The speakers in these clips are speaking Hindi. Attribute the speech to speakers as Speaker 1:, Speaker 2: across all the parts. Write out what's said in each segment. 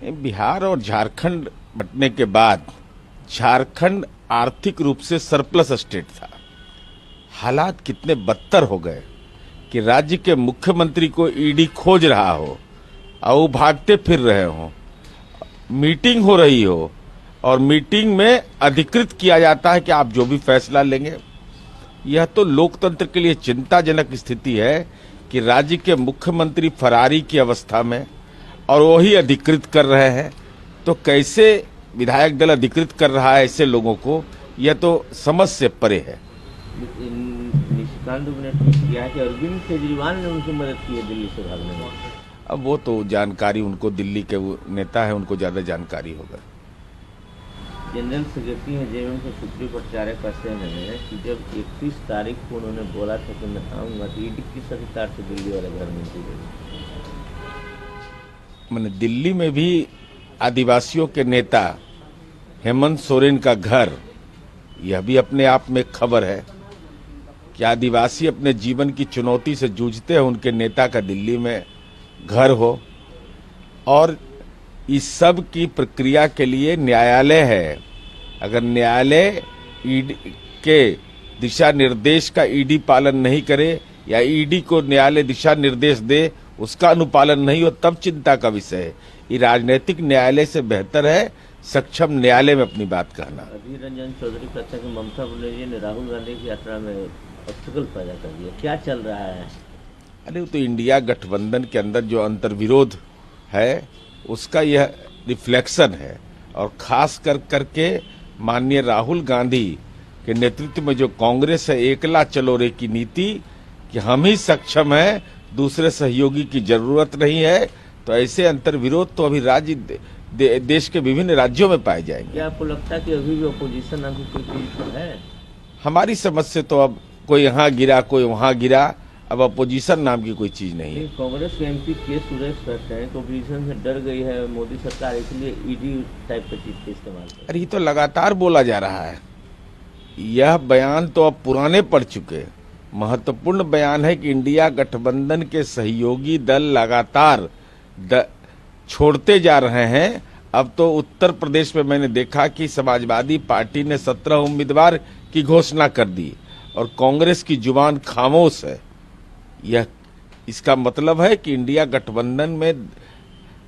Speaker 1: बिहार और झारखंड बंटने के बाद झारखंड आर्थिक रूप से सरप्लस स्टेट था। हालात कितने बदतर हो गए कि राज्य के मुख्यमंत्री को ईडी खोज रहा हो और वो भागते फिर रहे हो, मीटिंग हो रही हो और मीटिंग में अधिकृत किया जाता है कि आप जो भी फैसला लेंगे। यह तो लोकतंत्र के लिए चिंताजनक स्थिति है कि राज्य के मुख्यमंत्री फरारी की अवस्था में और वही अधिकृत कर रहे हैं। तो कैसे विधायक दल अधिकृत कर रहा है ऐसे लोगों को, यह तो समझ से परे है।
Speaker 2: निशिकांत दुबे ने ट्वीट किया है कि अरविंद केजरीवाल ने उनकी मदद की है दिल्ली से भागने में।
Speaker 1: अब वो तो जानकारी उनको, दिल्ली के वो नेता है, उनको ज्यादा जानकारी होगा।
Speaker 2: जनरल सेक्रेटरी है जेएमएम के सुप्रीम भट्टाचार्य कहते हैं कि जब 31 तारीख को उन्होंने बोला था कि मैं आऊंगा तो ईडी किस अधिकार से दिल्ली वाले घर में गए।
Speaker 1: मैंने दिल्ली में भी आदिवासियों के नेता हेमंत सोरेन का घर, यह भी अपने आप में खबर है कि आदिवासी अपने जीवन की चुनौती से जूझते हैं, उनके नेता का दिल्ली में घर हो। और इस सब की प्रक्रिया के लिए न्यायालय है। अगर न्यायालय ईडी के दिशा निर्देश का ईडी पालन नहीं करे या ईडी को न्यायालय दिशा निर्देश दे, उसका अनुपालन नहीं हो, तब चिंता का विषय है। ये राजनीतिक न्यायालय से बेहतर है सक्षम न्यायालय में अपनी बात कहना।
Speaker 2: अधीर रंजन चौधरी कहते हैं कि ममता बनर्जी ने राहुल गांधी की यात्रा में ऑब्स्टिकल पैदा कर दिया। क्या चल रहा है?
Speaker 1: अरे वो तो इंडिया गठबंधन के अंदर जो अंतर्विरोध है उसका यह रिफ्लेक्शन है। और खास करके माननीय राहुल गांधी के नेतृत्व में जो कांग्रेस है, एकला चलो रे की नीति कि हम ही सक्षम हैं, दूसरे सहयोगी की जरूरत नहीं है, तो ऐसे अंतर्विरोध तो अभी राज्य देश के विभिन्न राज्यों में पाए जाएंगे।
Speaker 2: क्या आपको लगता है कि अभी भी अपोजिशन नाम की कोई चीज है?
Speaker 1: हमारी समझ से तो अब कोई यहाँ गिरा कोई वहाँ गिरा, अब अपोजिशन नाम की कोई चीज नहीं है।
Speaker 2: कांग्रेस के एमपी के सुरेश कहते हैं कि अपोजिशन से डर गई है मोदी सरकार, इसलिए ईडी टाइप की चीज का इस्तेमाल कर।
Speaker 1: अरे ये तो लगातार बोला जा रहा है। यह बयान तो अब पुराने पड़ चुके। महत्वपूर्ण बयान है कि इंडिया गठबंधन के सहयोगी दल लगातार छोड़ते जा रहे हैं। अब तो उत्तर प्रदेश में मैंने देखा कि समाजवादी पार्टी ने 17 उम्मीदवार की घोषणा कर दी और कांग्रेस की जुबान खामोश है। यह इसका मतलब है कि इंडिया गठबंधन में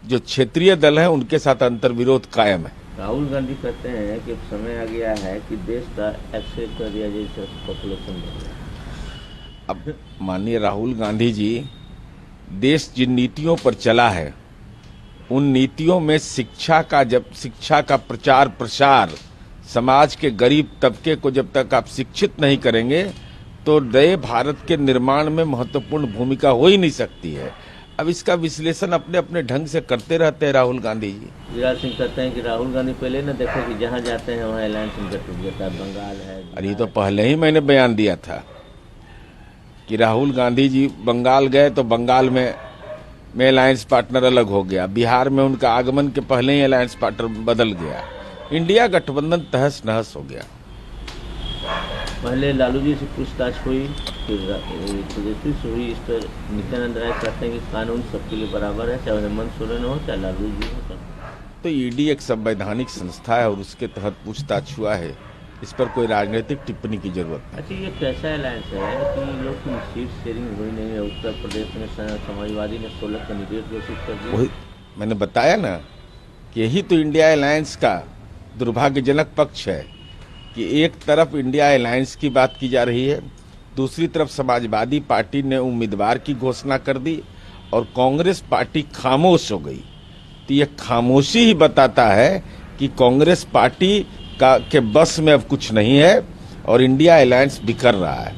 Speaker 1: जो क्षेत्रीय दल हैं उनके साथ अंतर्विरोध कायम है।
Speaker 2: राहुल गांधी कहते हैं कि समय आ गया है कि देश का एक्सेप्ट कर दिया जाए पॉपुलेशन बढ़ रहा है।
Speaker 1: अब माननीय राहुल गांधी जी, देश जिन नीतियों पर चला है उन नीतियों में शिक्षा का प्रचार प्रसार, समाज के गरीब तबके को जब तक आप शिक्षित नहीं करेंगे तो नए भारत के निर्माण में महत्वपूर्ण भूमिका हो ही नहीं सकती है। अब इसका विश्लेषण अपने अपने ढंग से करते रहते हैं राहुल गांधी जी।
Speaker 2: गिरिराज सिंह कहते हैं कि राहुल गांधी पहले न देखे कि जहां जाते हैं वहां अलायंस उनका टूट जाता है। बंगाल है।
Speaker 1: अरे ये तो पहले ही मैंने बयान दिया था कि राहुल गांधी जी बंगाल गए तो बंगाल में अलायंस पार्टनर अलग हो गया। बिहार में उनका आगमन के पहले ही अलायंस पार्टनर बदल गया। इंडिया गठबंधन तहस नहस हो गया।
Speaker 2: पहले लालू जी से पूछताछ हुई, फिर तेजस्वी से हुई। इस पर नित्यानंद राय कहते हैं कि कानून सबके लिए बराबर है, चाहे हेमंत सोरेन हो चाहे लालू जी हो।
Speaker 1: तो ईडी एक संवैधानिक संस्था है और उसके तहत पूछताछ हुआ है। इस पर कोई राजनीतिक टिप्पणी की जरूरत नहीं।
Speaker 2: अच्छा, ये कैसा अलायंस है कि लोग की सीट शेयरिंग हुई नहीं है? उत्तर प्रदेश में समाजवादी ने 16 कैंडिडेट घोषित कर दिए।
Speaker 1: वही मैंने बताया ना कि यही तो इंडिया अलायंस का दुर्भाग्यजनक पक्ष है कि एक तरफ इंडिया अलायंस की बात की जा रही है, दूसरी तरफ समाजवादी पार्टी ने उम्मीदवार की घोषणा कर दी और कांग्रेस पार्टी खामोश हो गई। तो यह खामोशी ही बताता है कि कांग्रेस पार्टी के बस में अब कुछ नहीं है और इंडिया अलायंस बिखर रहा है।